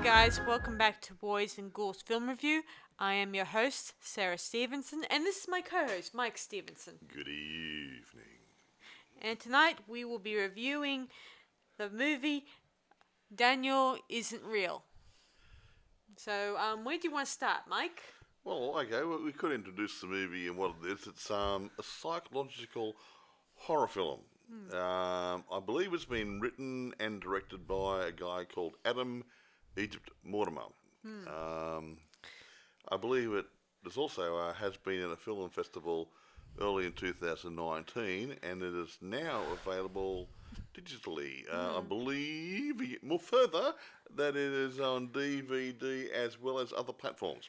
guys, welcome back to Boys and Ghouls Film Review. I am your host, Sarah Stephenson, and this is my co-host, Mike Stephenson. Good evening. And tonight we will be reviewing the movie Daniel Isn't Real. So, where do you want to start, Mike? Well, okay, we could introduce the movie and what it is. It's a psychological horror film. I believe it's been written and directed by a guy called Adam Egypt Mortimer. I believe it also has been at a film festival early in 2019, and it is now available digitally. I believe, more further, that it is on DVD as well as other platforms.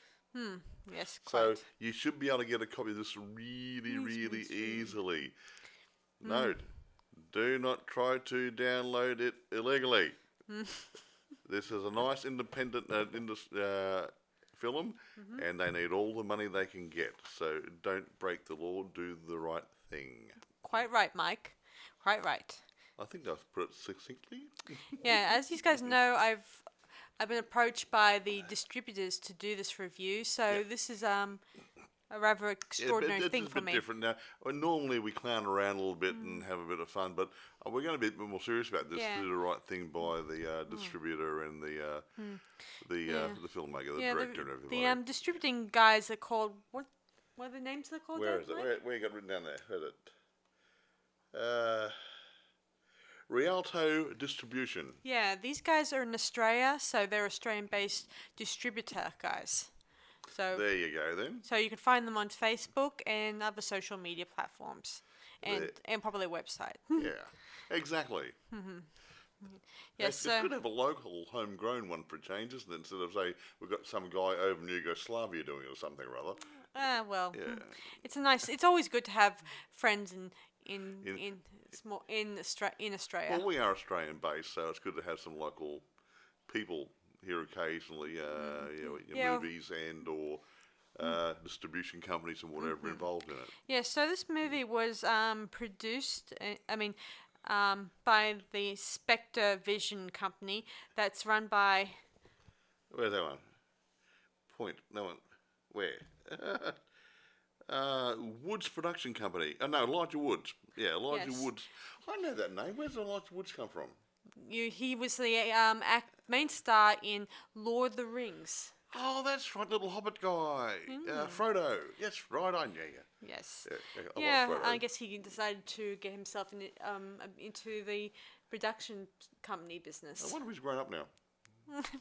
Yes, quite. So you should be able to get a copy of this really easily. Note, do not try to download it illegally. This is a nice independent film, and they need all the money they can get. So don't break the law, do the right thing. Quite right, Mike. Quite right. I think I've put it succinctly. Yeah, as you guys know, I've been approached by the distributors to do this review, so this is a rather extraordinary thing for me. It's a bit different now. Normally we clown around a little bit and have a bit of fun, but we're going to be a bit more serious about this. Do the right thing by the distributor and the filmmaker, the director, and everything. The distributing guys are called what are the names they're called? Where is it? Where you got it written down there? Where's it? Rialto Distribution. Yeah, these guys are in Australia, so they're Australian-based distributor guys. So there you go then. So you can find them on Facebook and other social media platforms, and probably a website. Yeah, exactly. Yes, it's good to have a local, homegrown one for a change, isn't it? Instead of, say, we've got some guy over in Yugoslavia doing it or something or other. It's always good to have friends in Australia. Well, we are Australian based, so it's good to have some local people here occasionally. Movies and or distribution companies and whatever involved in it. Yeah, so this movie was produced. By the Spectre Vision Company. That's run by. Where's that one? No one. Where? Woods Production Company. Oh, no, Elijah Woods. Yeah, Elijah Woods. I know that name. Where's Elijah Woods come from? He was the main star in Lord of the Rings. Oh, that's right, little Hobbit guy. Frodo. Yes, right, I knew you. Yes. I guess he decided to get himself into the production company business. I wonder if he's grown up now.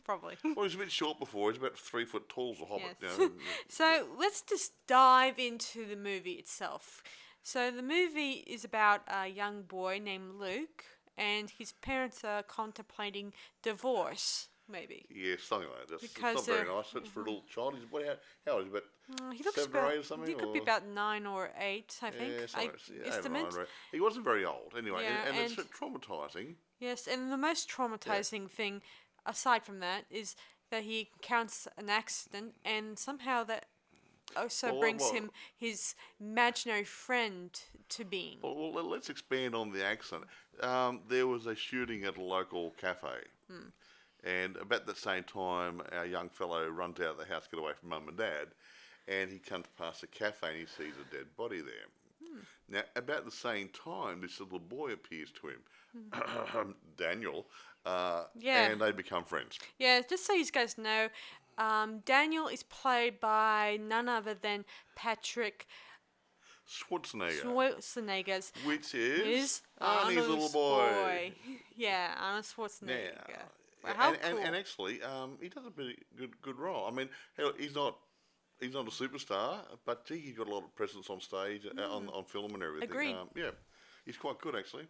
Probably. Well, he was a bit short before. He's about 3 foot tall as a hobbit. Yes. So let's just dive into the movie itself. So the movie is about a young boy named Luke, and his parents are contemplating divorce. Maybe. Yeah, something like that. It's not very nice. It's for a little child. How old is he? About 7 or 8 or something? He could be about 9 or 8, I think. Estimate. He wasn't very old, anyway. Yeah, and it's traumatising. Yes, and the most traumatising thing, aside from that, is that he encounters an accident, and somehow that also brings him his imaginary friend to being. Well, let's expand on the accident. There was a shooting at a local cafe. And about the same time, our young fellow runs out of the house to get away from mum and dad, and he comes past the cafe and he sees a dead body there. Now, about the same time, this little boy appears to him, Daniel, and they become friends. Yeah, just so you guys know, Daniel is played by none other than Patrick Schwarzenegger. Which is Arnie's little boy. Yeah, Arnold Schwarzenegger. Yeah. How cool. And actually, he does a pretty good role. I mean, he's not a superstar, but gee, he's got a lot of presence on stage, on film and everything. Agreed. He's quite good actually.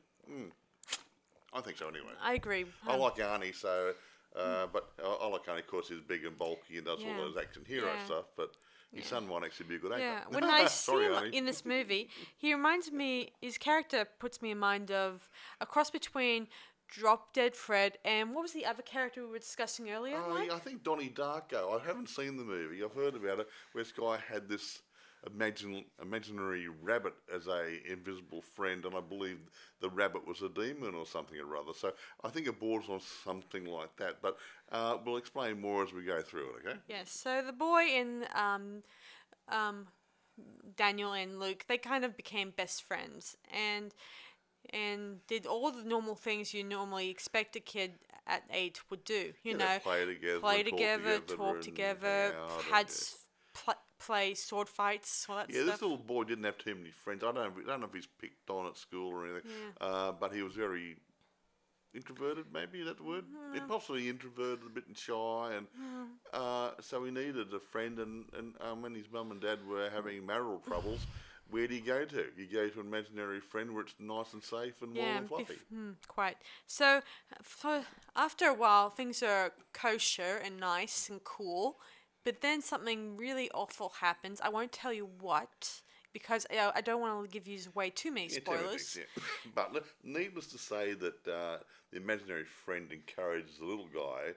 I think so anyway. I agree. I like Arnie, so but I like Arnie because he's big and bulky and does all those action hero stuff. But his son might actually be a good actor. Yeah, when I see him in this movie, he reminds me. His character puts me in mind of a cross between Drop Dead Fred and what was the other character we were discussing earlier? I think Donnie Darko. I haven't seen the movie. I've heard about it. Where this guy had this imaginary rabbit as a invisible friend, and I believe the rabbit was a demon or something or other. So I think it borders on something like that. But we'll explain more as we go through it. Okay? Yes. So the boy in um, Daniel and Luke, they kind of became best friends and did all the normal things you normally expect a kid at 8 would do. You Yeah, know, they play together, talk and together, hang out had and, play sword fights, all that yeah, this stuff. little boy didn't have too many friends. I don't know if he's picked on at school or anything, Yeah. but he was very introverted, maybe that's the word. Possibly introverted, a bit shy, and so he needed a friend. And when his mum and dad were having marital troubles, where do you go to? You go to an imaginary friend where it's nice and safe and warm and fluffy. Quite. So, after a while, things are kosher and nice and cool, but then something really awful happens. I won't tell you what because I don't want to give you way too many Yeah, too many spoilers. things, yeah. But needless to say that the imaginary friend encourages the little guy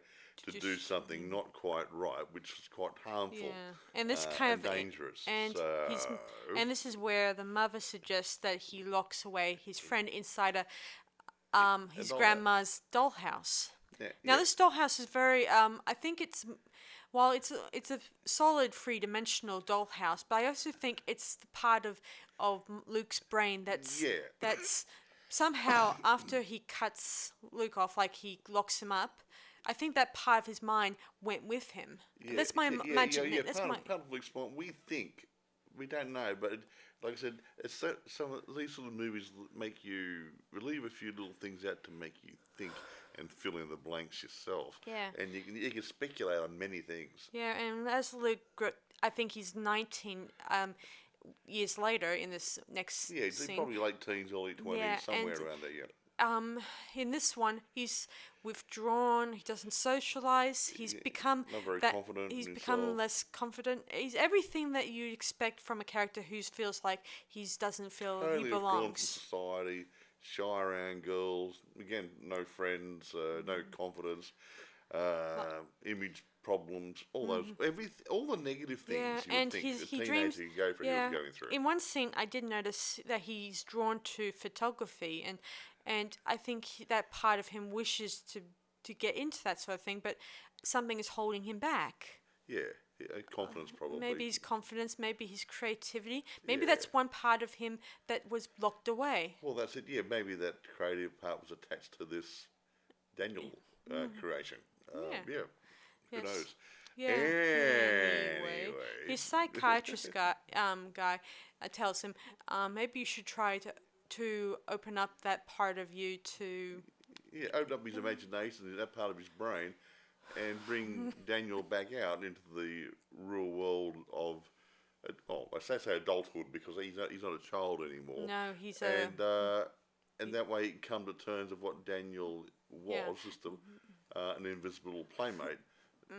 to do something not quite right, which is quite harmful. Yeah, and this kind of dangerous. and he's So, and this is where the mother suggests that he locks away his friend inside his dollhouse. grandma's dollhouse. yeah, Now yeah. this dollhouse is very I think while it's a solid three-dimensional dollhouse, but I also think it's the part of Luke's brain that's somehow after he cuts Luke off, like he locks him up. I think that part of his mind went with him. Yeah, That's my magic. Yeah, That's part my. of Luke's point. We think, we don't know, but like I said, it's some of these sort of movies make you relieve a few little things out to make you think and fill in the blanks yourself. Yeah. And you can speculate on many things. Yeah, and as Luke, I think he's 19 years later in this next Yeah, he's scene. probably late teens, early 20s, Yeah, somewhere and around there. Yeah. In this one, he's withdrawn. He doesn't socialize. He's become not very confident in He's himself. become less confident. He's everything that you expect from a character who feels like he doesn't feel Totally he withdrawn from belongs. society, shy around girls. Again, no friends, no confidence, image problems, all those, all the negative things Yeah, you would and think he a teenager dreams. could go through. He was going through. In one scene, I did notice that he's drawn to photography, and I think that part of him wishes to get into that sort of thing, but something is holding him back. Yeah, confidence probably. Maybe his confidence, maybe his creativity. Maybe Yeah. that's one part of him that was locked away. Well, that's it. Yeah, maybe that creative part was attached to this Daniel creation. Yeah. Who Yes. knows? Yeah. Anyway. His psychiatrist guy tells him, maybe you should try to open up that part of you to. Yeah, open up his imagination, that part of his brain, and bring Daniel back out into the real world of, I say adulthood because he's not a child anymore. No, he's and that way he can come to terms of what Daniel was, just an invisible playmate.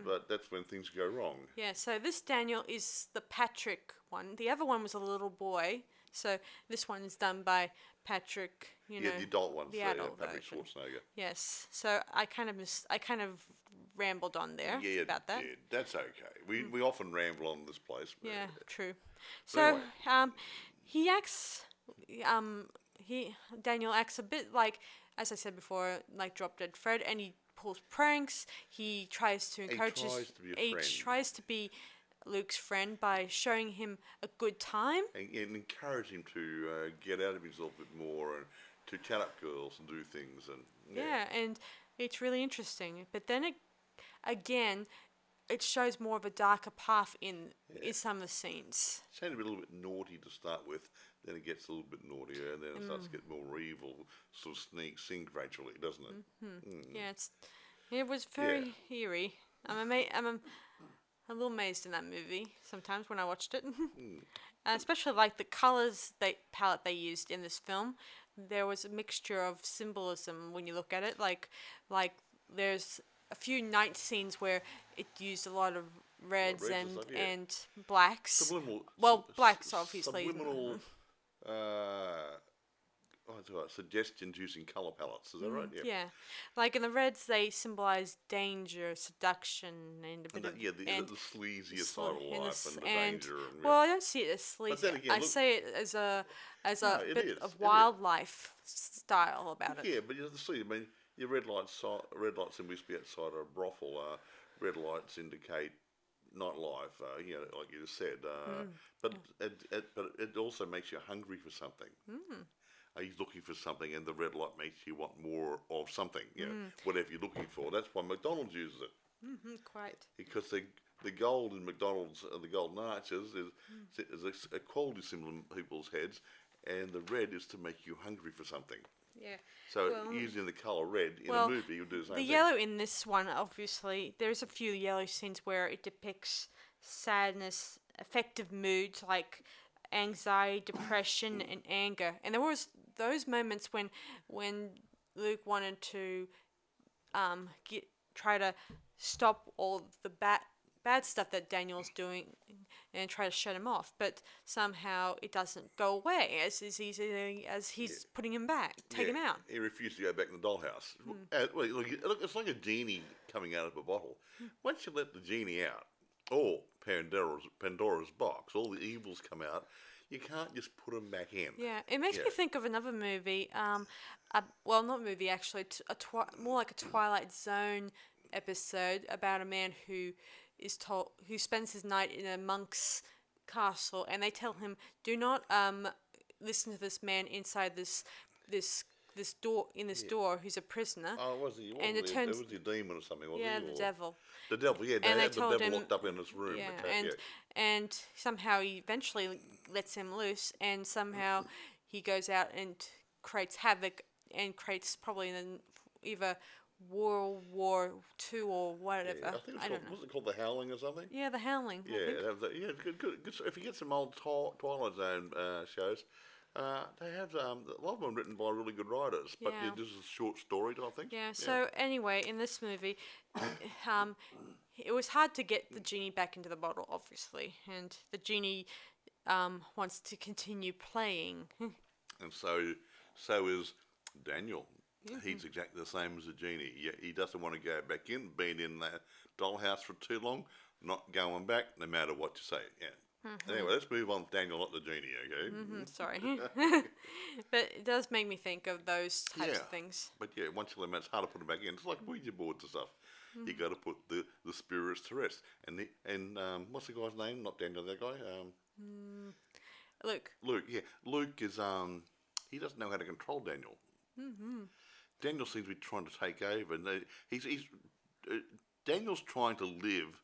But that's when things go wrong. Yeah, so this Daniel is the Patrick one. The other one was a little boy. So this one is done by Patrick, The adult ones, the adult Patrick version. Schwarzenegger. Yes. So I kind of rambled on there about that. Yeah, that's okay. We often ramble on this place. But Yeah, true. So So anyway. he acts Daniel acts a bit like, as I said before, like Drop Dead Fred, and he pulls pranks. He tries to encourage He tries to be Luke's friend by showing him a good time. And encourage him to get out of himself a bit more and to chat up girls and do things. And Yeah, and it's really interesting. But then again, it shows more of a darker path in some of the scenes. It's a little bit naughty to start with, then it gets a little bit naughtier, and then it starts to get more evil, sort of sneaks in gradually, doesn't it? Yeah, it was very eerie. I'm a little amazed in that movie sometimes when I watched it. Especially like the colors palette they used in this film. There was a mixture of symbolism when you look at it. Like there's a few night scenes where it used a lot of reds reds and and stuff, and blacks. Subliminal. Well, blacks obviously. Subliminal suggestions using colour palettes. Is that right? Yeah. Yeah, like in the reds, they symbolize danger, seduction, and a bit of The sleazier side of life and the and danger. And, well, I don't see it as but sleazy. then again, I look, say it as no, a it bit is. of It is. wildlife style about it. Yeah, but you have to see. I mean, your red lights simply be outside a brothel. Red lights indicate nightlife. Like you just said. But it also makes you hungry for something. He's looking for something, and the red light makes you want more of something. Whatever you're looking for. That's why McDonald's uses it. Quite. Because the gold in McDonald's, the golden arches, is a quality symbol in people's heads, and the red is to make you hungry for something. Yeah. So using the colour red in a movie, you'll do the same thing. The yellow in this one, obviously, there's a few yellow scenes where it depicts sadness, affective moods like anxiety, depression, and anger. And there was those moments when Luke wanted to try to stop all the bad stuff that Daniel's doing and try to shut him off, but somehow it doesn't go away as easily as he's putting him back, take him out. He refused to go back in the dollhouse. Look, it's like a genie coming out of a bottle. Once you let the genie out, or Pandora's box, all the evils come out. You can't just put them back in. Yeah, it makes me think of another movie. Well, not movie actually. More like a Twilight Zone episode about a man who spends his night in a monk's castle, and they tell him, "Do not listen to this man inside this door door who's a prisoner." Oh, was he? It was the demon or something, wasn't he? Yeah, the devil. The devil, yeah. They had the devil locked up in this room. Yeah, and somehow he eventually lets him loose, and somehow he goes out and creates havoc and creates probably either World War II or whatever. Yeah, I don't know. Was it called The Howling or something? Yeah, The Howling. Yeah, good. If you get some old Twilight Zone shows, they have a lot of them written by really good writers, but this is a short story, I think. Yeah. So anyway, in this movie, it was hard to get the genie back into the bottle, obviously, and the genie wants to continue playing. And so is Daniel. He's exactly the same as the genie. He doesn't want to go back in, been in that dollhouse for too long, not going back, no matter what you say. Yeah. Anyway, let's move on to Daniel, not the genie, okay? Sorry. But it does make me think of those types of things. But once you let him out, it's hard to put him back in. It's like Ouija boards and stuff. You got to put the spirits to rest. And what's the guy's name? Not Daniel, that guy. Luke. Luke, yeah. Luke is he doesn't know how to control Daniel. Daniel seems to be trying to take over, and Daniel's trying to live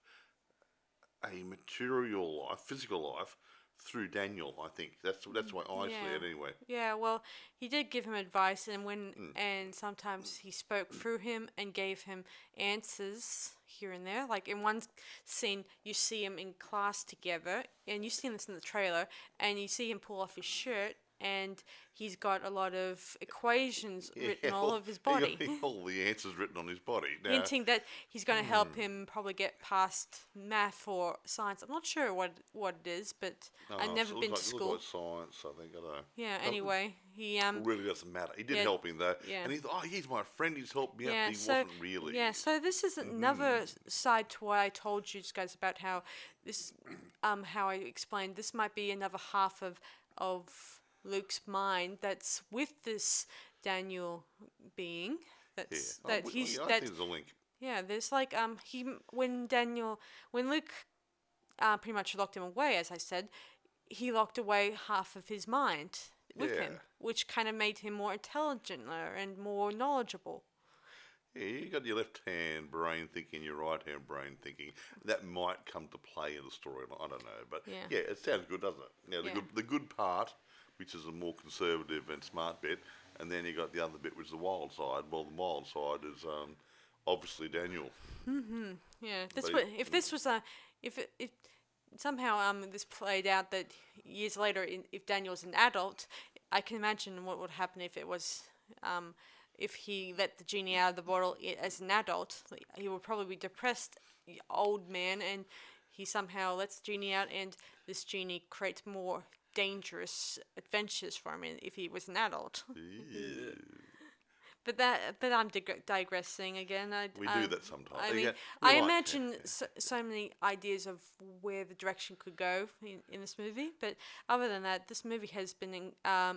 a material life, physical life, through Daniel. I think that's the way I see it anyway. Yeah, well, he did give him advice, and sometimes he spoke through him and gave him answers here and there. Like in one scene, you see him in class together, and you see this in the trailer, and you see him pull off his shirt, and he's got a lot of equations written all over his body. All the answers written on his body. Now, hinting that he's going to help him probably get past math or science. I'm not sure what it is, but I've never been to school. It looks like science, I think. I don't know. Yeah, anyway, he... It really doesn't matter. He did help him, though. Yeah. And he thought, he's my friend, he's helped me out. He wasn't really. Yeah, so this is another side to what I told you guys about how this... how I explained this might be another half of Luke's mind that's with this Daniel being. I think there's a link. Yeah, there's like when Luke pretty much locked him away, as I said, he locked away half of his mind with him, which kind of made him more intelligent and more knowledgeable. Yeah, you got your left hand brain thinking, your right hand brain thinking. That might come to play in the story. I don't know, but it sounds good, doesn't it? The good part, which is a more conservative and smart bit, and then you got the other bit, which is the wild side. Well, the wild side is obviously Daniel. Yeah. If somehow this played out that years later, if Daniel's an adult, I can imagine what would happen if it was if he let the genie out of the bottle as an adult. He would probably be depressed, old man, and he somehow lets the genie out, and this genie creates more dangerous adventures for him if he was an adult. Ew. But I'm digressing again. We do that sometimes. I mean, Yeah, I we like- imagine yeah. so many ideas of where the direction could go in this movie. But other than that, this movie has been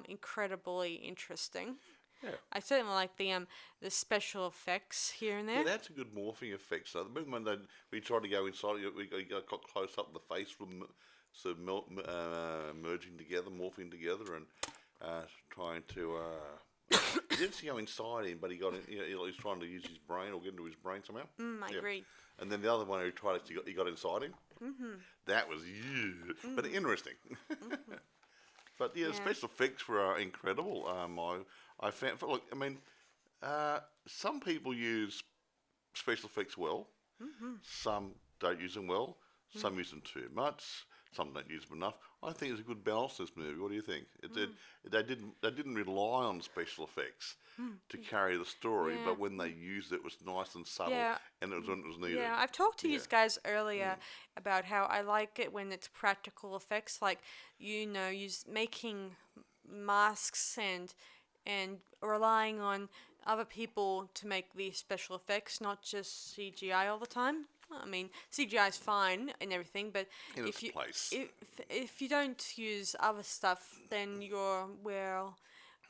incredibly interesting. Yeah. I certainly like the special effects here and Yeah, there. that's a good morphing effect. So the moment we tried to go inside, we got close up the face from merging together, morphing together, and trying to. He didn't go inside him, but he got in. He was trying to use his brain or get into his brain somehow. I agree. And then the other one who tried to, he got inside him. That was but interesting. But yeah, the special effects were incredible. I found. Look, I mean, some people use special effects well. Some don't use them well. Some use them too much. Some don't use them enough. I think it's a good balance in this movie. What do you think? They didn't rely on special effects to carry the story, Yeah. but when they used it, it was nice and subtle, Yeah. and it was when it was needed. Yeah, I've talked to you Yeah. guys earlier about how I like it when it's practical effects, like making masks and relying on other people to make these special effects, not just CGI all the time. I mean, CGI is fine and everything, but In if its you place. if you don't use other stuff, then you're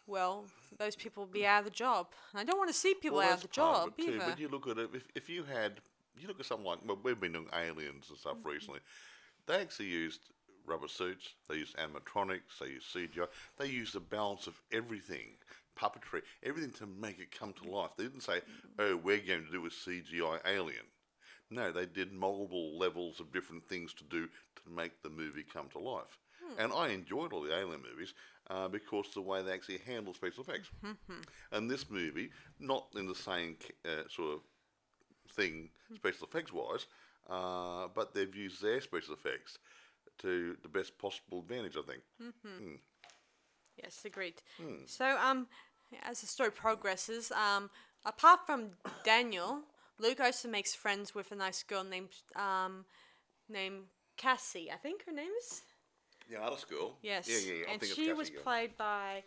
well, those people will be out of the job. I don't want to see people out of the that's part job of it too, either. but you look at it, if you look at something like, well, we've been doing aliens and stuff recently, they actually used rubber suits, they used animatronics, they used CGI, they used a balance of everything, puppetry, everything to make it come to life. They didn't say, oh, we're going to do a CGI alien. No, they did multiple levels of different things to do to make the movie come to life. And I enjoyed all the alien movies because the way they actually handle special effects. And this movie, not in the same sort of thing special effects wise, but they've used their special effects to the best possible advantage, I think. Yes, agreed. So, as the story progresses, apart from Daniel, Luke also makes friends with a nice girl named Cassie. I think her name is. The artist girl. Yes. Yeah. I And think she it's was Cassie, yeah. played by.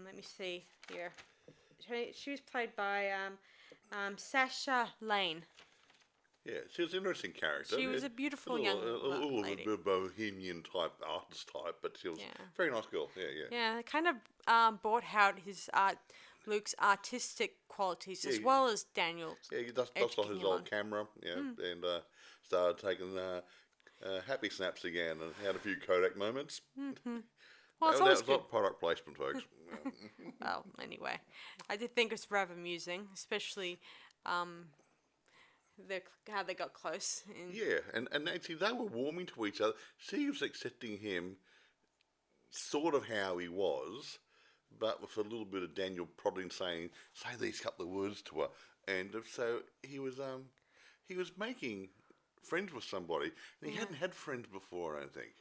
Let me see here. She was played by Sasha Lane. Yeah, she was an interesting character. She was Yeah, a beautiful a young little lady. bit bohemian type, artist type, but she was Yeah. a very nice girl. Yeah. Yeah, it kind of brought out Luke's artistic qualities as Yeah. well as Daniel's. Yeah, he dusted off Educating his him old on. camera, and started taking happy snaps again, and had a few Kodak moments. Well, it's that always was good. not product placement, folks. Yeah. Well, anyway, I did think it was rather amusing, especially how they got close. Yeah, and actually they were warming to each other. She was accepting him sort of how he was, but with a little bit of Daniel prodding, saying, say these couple of words to her. And so he was making friends with somebody. And he hadn't had friends before, I don't think.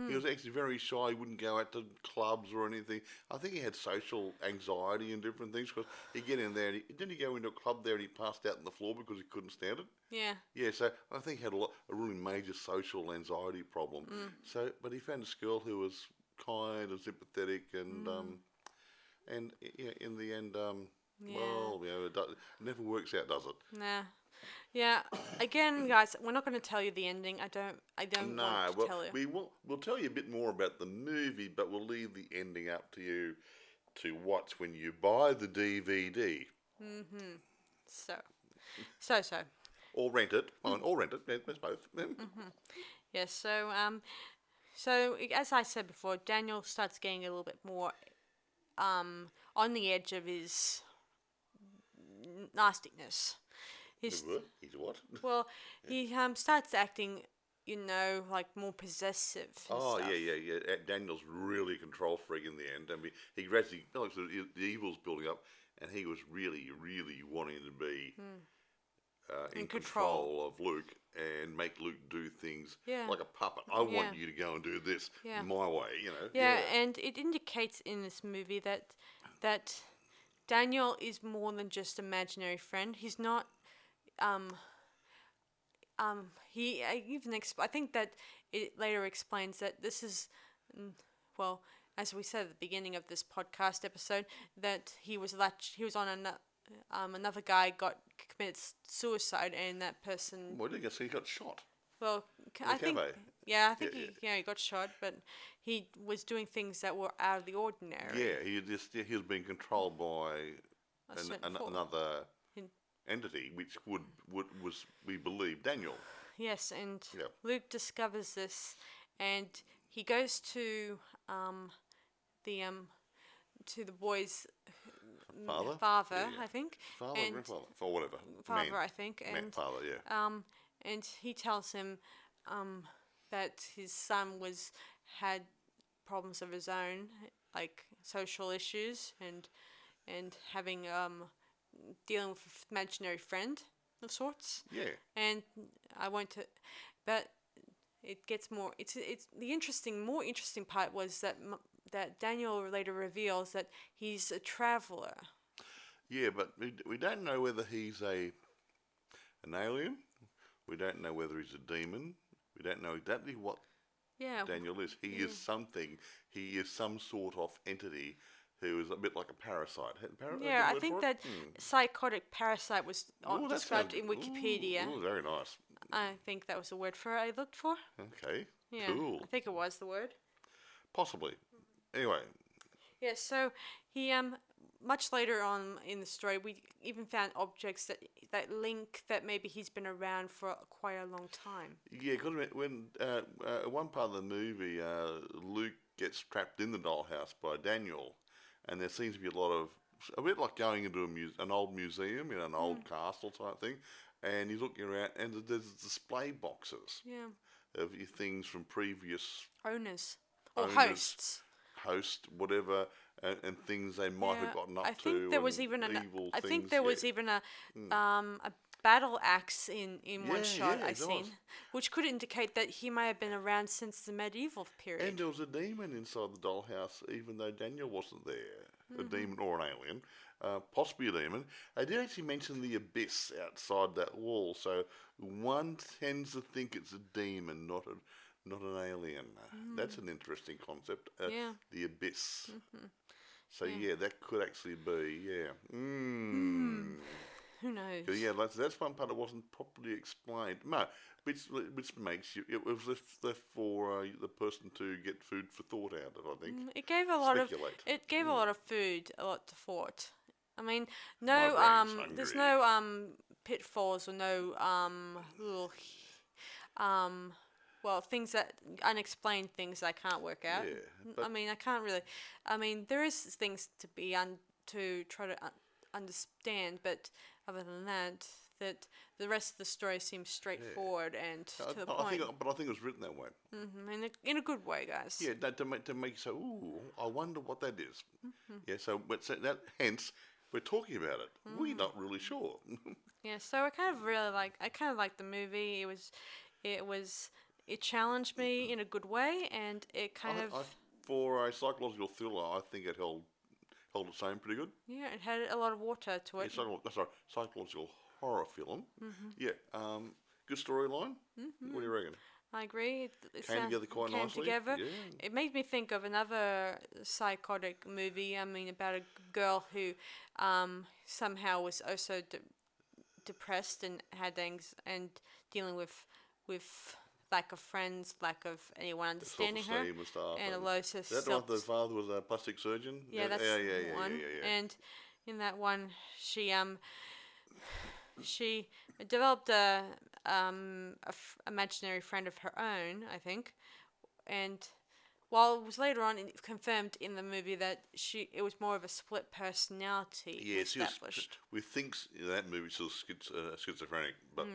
He was actually very shy. He wouldn't go out to clubs or anything. I think he had social anxiety and different things because he'd get in there and didn't he go into a club there and he passed out on the floor because he couldn't stand it? Yeah. Yeah, so I think he had a really major social anxiety problem. So, but he found this girl who was kind and sympathetic and yeah, in the end, well, it never works out, does it? Nah. Yeah. Again, guys, we're not going to tell you the ending. I don't want to tell you. We'll tell you a bit more about the movie, but we'll leave the ending up to you to watch when you buy the DVD. So. Or rent it. Or rent it. There's both. Yes. So as I said before, Daniel starts getting a little bit more on the edge of his nastiness. He's what? Well, he starts acting, like more possessive. And Oh, stuff. yeah. Daniel's really a control freak in the end. I mean, he gradually, the evil's building up, and he was really, really wanting to be in control of Luke and make Luke do things Yeah. like a puppet. I want you to go and do this my way, Yeah, and it indicates in this movie that Daniel is more than just imaginary friend. He's not. He even I think that it later explains that this is well, as we said at the beginning of this podcast episode, that he was on another guy committed suicide, and that person. Well, I guess he got shot. Well, In the I think. cafe. Yeah, I think Yeah, he got shot, but he was doing things that were out of the ordinary. Yeah, he was being controlled by A certain force. another In- entity, which was we believe Daniel. Yes, and Yep. Luke discovers this, and he goes to the boy's Father? Yeah. I think. Father, and grandfather, or whatever. father, Man. I think, Man, and father, yeah. and he tells him that his son had problems of his own, like social issues, and having dealing with an imaginary friend of sorts. Yeah. And I went to, but it gets more. It's the more interesting part was that Daniel later reveals that he's a traveler. Yeah, but we don't know whether he's an alien. We don't know whether he's a demon. We don't know exactly what Daniel is. He is something. He is some sort of entity who is a bit like a parasite. Yeah, I think that psychotic parasite was described in Wikipedia. Ooh, very nice. I think that was the word for it I looked for. Okay, Yeah, cool. I think it was the word. Possibly. Anyway. Yeah, so he much later on in the story, we even found objects that link that maybe he's been around for quite a long time. Yeah, because when one part of the movie, Luke gets trapped in the dollhouse by Daniel, and there seems to be a bit like going into an old museum, an old castle type thing, and he's looking around, and there's display boxes of things from previous owners or hosts. Host, whatever, and things they might have gotten up to. I think there was even was even a battle axe in one shot I seen, which could indicate that he might have been around since the medieval period. And there was a demon inside the dollhouse, even though Daniel wasn't there. A demon or an alien, possibly a demon. I did actually mention the abyss outside that wall, so one tends to think it's a demon, not an alien. That's an interesting concept. The abyss. So that could actually be. Who knows? Yeah, that's one part that wasn't properly explained. No, which makes you. It was left for the person to get food for thought out of. I think it gave a lot Speculate. a lot of food, a lot to thought. I mean, no there's no pitfalls or no little well, things that unexplained things that I can't work out. Yeah, I mean, I can't really. I mean, there is things to be to try to understand, but other than that the rest of the story seems straightforward and to the point. But I think it was written that way. In a good way, guys. Yeah, to make you say, ooh, I wonder what that is. Yeah, so hence we're talking about it. We're not really sure. Yeah, so I kind of liked the movie. It challenged me in a good way, and it for a psychological thriller, I think it held its own pretty good. Yeah, it had a lot of water to it. Psychological horror film. Yeah, good storyline. What do you reckon? I agree. It came together quite nicely. Yeah. It made me think of another psychotic movie. I mean, about a girl who somehow was also depressed and had and dealing with lack of friends, lack of anyone understanding her, and a low self. That one, the father was a plastic surgeon. Yeah, that's one. Yeah. And in that one, she developed a imaginary friend of her own, I think, and while it was later on confirmed in the movie that it was more of a split personality established. We think that movie was schizophrenic, but.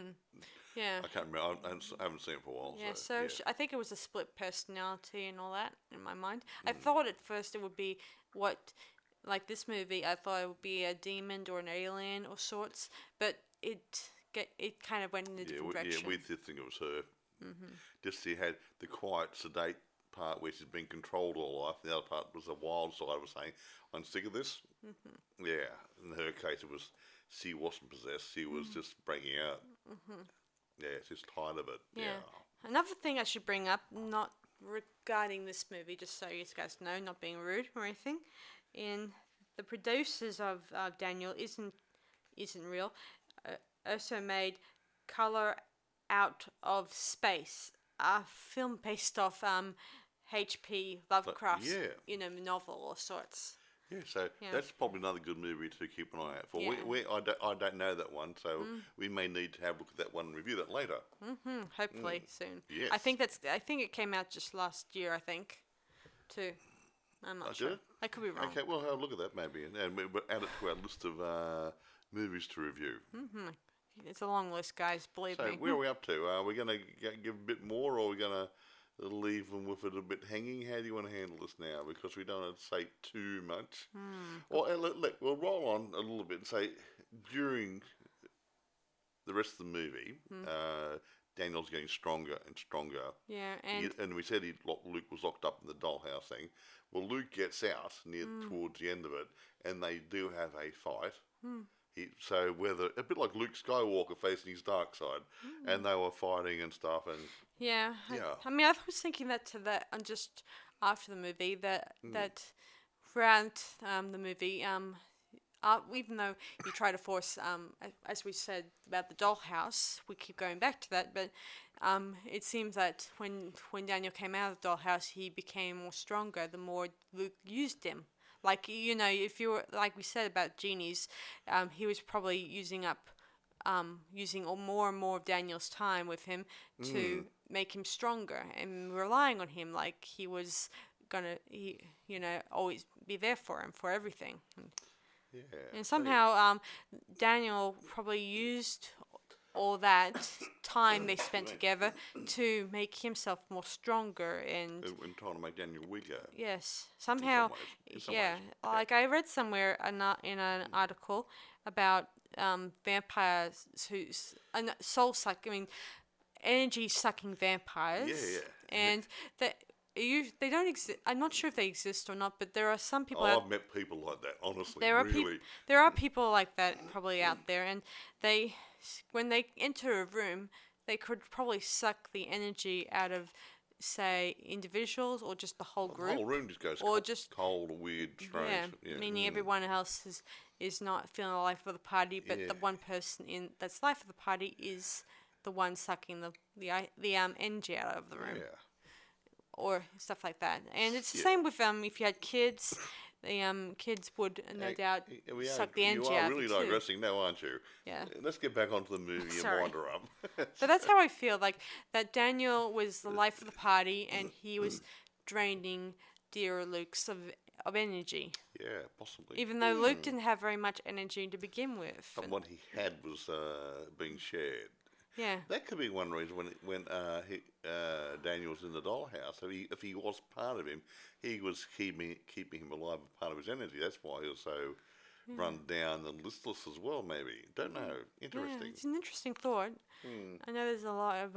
Yeah. I can't remember. I haven't seen it for a while. Yeah, so I think it was a split personality and all that in my mind. I thought at first it would be like this movie, I thought it would be a demon or an alien or sorts, but it kind of went in a different direction. Yeah, we did think it was her. Just she had the quiet, sedate part where she's been controlled all life. The other part was the wild side of saying, I'm sick of this. Yeah, in her case, she wasn't possessed. She was just breaking out. Yeah, she's tired of it. Yeah. Another thing I should bring up, not regarding this movie, just so you guys know, not being rude or anything. And the producers of Daniel isn't real. Also made Color Out of Space, a film based off H.P. Lovecraft's yeah. novel or sorts. Yeah, so Yeah. that's probably another good movie to keep an eye out for. Yeah. I don't know that one, so we may need to have a look at that one and review that later. Hopefully soon. Yes. I think it came out just last year. I think, too. I'm not sure. Did it? I could be wrong. Okay, we'll have a look at that maybe, and we'll add it to our list of movies to review. It's a long list, guys. Believe So me. where are we up to? Are we going to give a bit more, or are we going to leave them with it a bit hanging? How do you want to handle this now? Because we don't want to say too much. Well, we'll roll on a little bit and say during the rest of the movie, Daniel's getting stronger and stronger. Yeah, and we said Luke was locked up in the dollhouse thing. Well, Luke gets out towards the end of it, and they do have a fight. So whether a bit like Luke Skywalker facing his dark side, and they were fighting and stuff, and yeah. I mean, I was thinking that and just after the movie that throughout the movie, even though you try to force, as we said about the dollhouse, we keep going back to that, but it seems that when Daniel came out of the dollhouse, he became more stronger the more Luke used him. Like, if you were, like we said about genies, he was probably using more and more of Daniel's time with him to make him stronger and relying on him like he was always be there for him for everything. yeah. And somehow Daniel probably used all that time they spent together to make himself more stronger and trying to make Daniel weaker. yes, somehow In some yeah. ways. Like I read somewhere in an article about vampires who's soul suck. I mean, energy sucking vampires. Yeah. And that. They don't exist. I'm not sure if they exist or not, but there are some people. I've met people like that. Honestly, there are really. There are people like that probably out there, and when they enter a room, they could probably suck the energy out of, say, individuals or just the whole group. The whole room just goes cold, weird, strange. Yeah, meaning everyone else is not feeling the life of the party, but the one person that's life of the party is the one sucking the energy out of the room. Yeah. Or stuff like that, and it's the same with if you had kids, the kids would no doubt suck the energy out. You are really digressing now, aren't you? Yeah. Let's get back onto the movie and wind her up. So that's how I feel, like that Daniel was the life of the party, and he was draining dear Luke's of energy. Yeah, possibly. Even though Luke didn't have very much energy to begin with. But what he had was being shared. Yeah. That could be one reason when Daniel was in the dollhouse. If he was part of him, he was keeping him alive with part of his energy. That's why he was so run down and listless as well. Maybe, don't know. Interesting. Yeah, it's an interesting thought. I know there's a lot of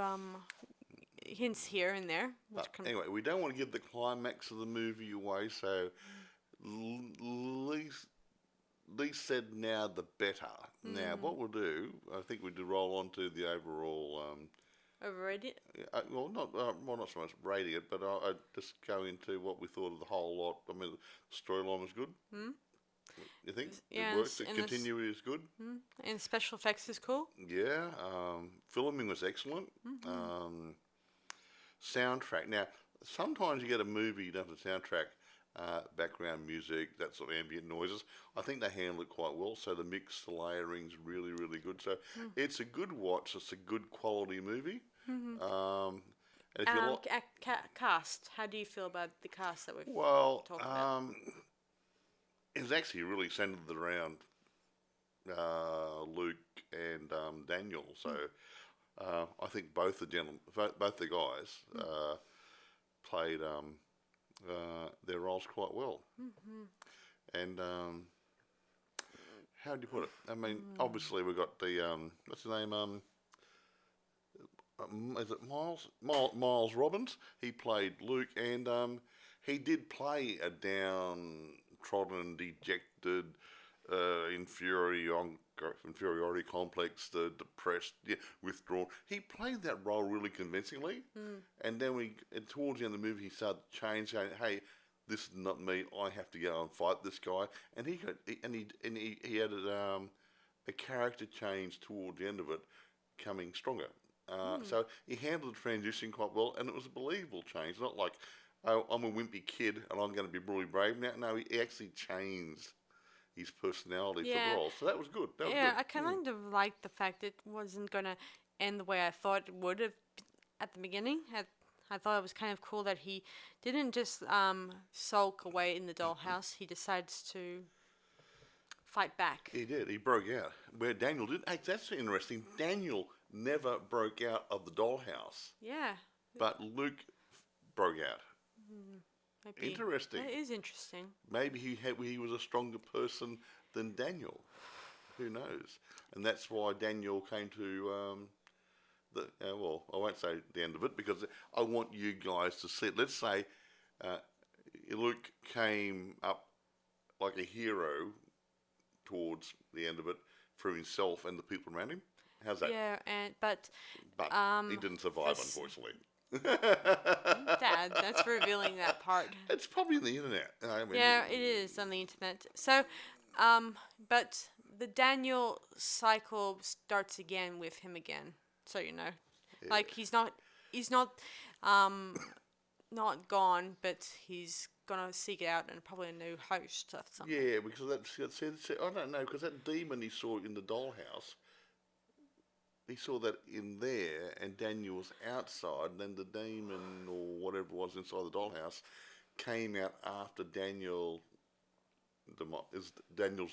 hints here and there. Anyway, we don't want to give the climax of the movie away, so least said now the better. Now, what we'll do, I think we do roll on to the overall. Overrated? Not so much rating it, but I'd just go into what we thought of the whole lot. I mean, the storyline was good. You think? Yeah, it works. The continuity is good. And special effects is cool. Yeah. Filming was excellent. Soundtrack. Now, sometimes you get a movie, you don't have the soundtrack. Background music, that sort of ambient noises. I think they handle it quite well. So the mix, the layering's really, really good. So it's a good watch. It's a good quality movie. And if cast. How do you feel about the cast that we've talked about? It's actually really centered around Luke and Daniel. So I think both the guys played. Their roles quite well. And how do you put it? I mean, obviously we've got the what's his name? Is it Miles? Miles Robbins. He played Luke, and he did play a downtrodden, dejected, inferior inferiority complex, the depressed, withdrawn. He played that role really convincingly, and then towards the end of the movie, he started to change, saying, "Hey, this is not me. I have to go and fight this guy." And he had a character change toward the end of it, coming stronger. So he handled the transition quite well, and it was a believable change. Not like, "Oh, I'm a wimpy kid and I'm going to be really brave now." No, he actually changed his personality for the role. So that was good. That was good. I kind of liked the fact it wasn't going to end the way I thought it would have at the beginning. I thought it was kind of cool that he didn't just sulk away in the dollhouse. He decides to fight back. He did. He broke out. Where Daniel didn't. Hey, that's interesting. Daniel never broke out of the dollhouse. Yeah. But Luke broke out. Maybe. Interesting. That is interesting. Maybe he was a stronger person than Daniel. Who knows? And that's why Daniel came to well, I won't say the end of it because I want you guys to see it. Let's say Luke came up like a hero towards the end of it for himself and the people around him. How's that? Yeah, but he didn't survive, unfortunately. Dad, that's revealing that part. It's probably on the internet. I mean, yeah, it is on the internet. So, but the Daniel cycle starts again with him again. So you know, like he's not, not gone, but he's gonna seek out and probably a new host or something. Yeah, because I don't know, because that demon he saw in the dollhouse. He saw that in there, and Daniel was outside, and then the demon, or whatever it was inside the dollhouse, came out after Daniel's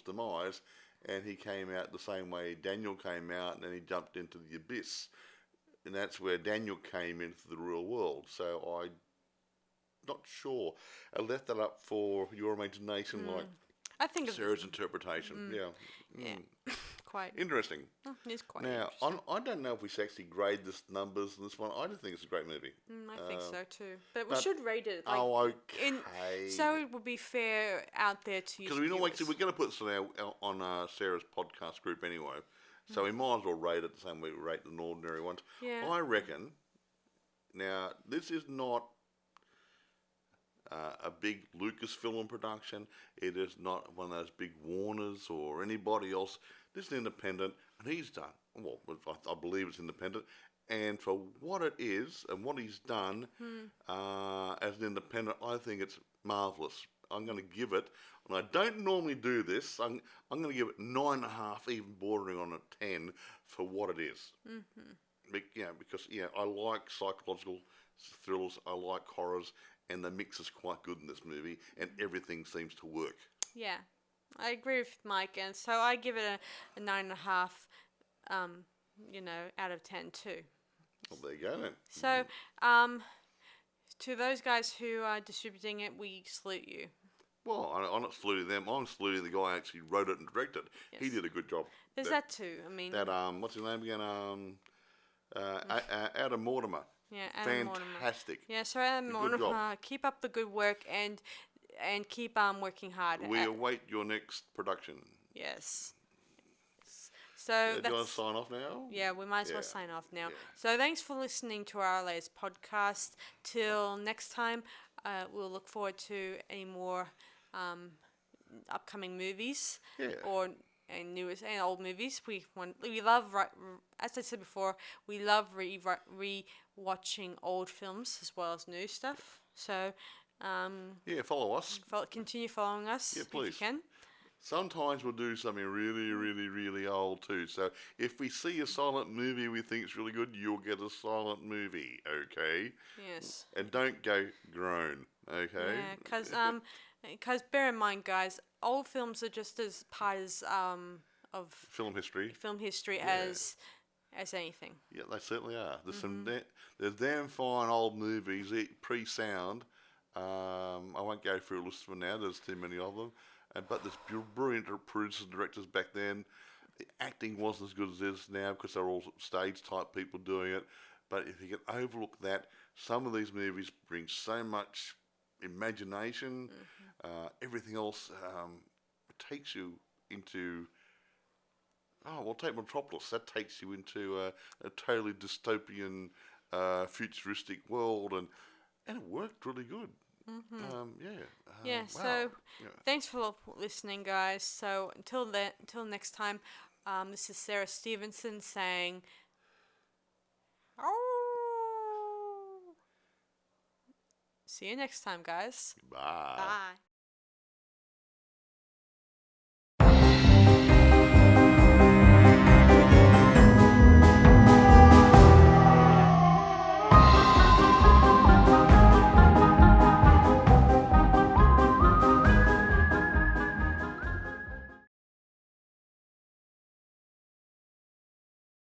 demise, and he came out the same way Daniel came out, and then he jumped into the abyss. And that's where Daniel came into the real world. So I'm not sure. I left that up for your imagination, like I think Sarah's interpretation. Yeah. Quite Interesting. It's quite Now, interesting. I don't know if we should actually grade this numbers in this one. I just think it's a great movie. I think so too. But we should rate it. Like, okay. so it will be fair out there to you. Because we know, actually, we're going to put this on Sarah's podcast group anyway. So we might as well rate it the same way we rate the ordinary ones. Yeah. I reckon, now, this is not a big Lucasfilm production. It is not one of those big Warners or anybody else. This is independent, and he's done, well, I believe it's independent, and for what it is and what he's done as an independent, I think it's marvellous. I'm going to give it, and I don't normally do this, I'm going to give it 9.5, even bordering on a 10 for what it is. Because I like psychological thrillers, I like horrors, and the mix is quite good in this movie, and everything seems to work. Yeah, I agree with Mike, and so I give it a 9.5. Out of 10 too. Well, there you go then. So, to those guys who are distributing it, we salute you. Well, I'm not saluting them. I'm saluting the guy who actually wrote it and directed. Yes. He did a good job. There's that too. I mean, what's his name again? Adam Mortimer. Yeah, Adam Mortimer. Fantastic. Yeah, so Adam Mortimer, keep up the good work and keep working hard. We await your next production. Yes. So do you want to sign off now? Yeah, we might as well sign off now. Yeah. So thanks for listening to our latest podcast. Till next time, we'll look forward to any more upcoming movies and newest and old movies. We love, as I said before, we love re-watching old films as well as new stuff. So follow us. Continue following us if you can. Sometimes we'll do something really, really, really old too. So if we see a silent movie we think is really good, you'll get a silent movie, okay? Yes. And don't go groan, okay? Yeah, because bear in mind, guys, old films are just as part of film history as anything. Yeah, they certainly are. There's damn fine old movies, pre-sound. I won't go through a list of them now. There's too many of them. But there's brilliant producers and directors back then. The acting wasn't as good as it is now because they're all stage-type people doing it. But if you can overlook that, some of these movies bring so much imagination. Everything else takes you into, oh, well, take Metropolis. That takes you into a totally dystopian, futuristic world, and it worked really good. Yeah. Yeah, Wow. so Yeah. thanks for listening, guys. So until next time, this is Sarah Stephenson saying, "Oh." See you next time, guys. Bye. Bye.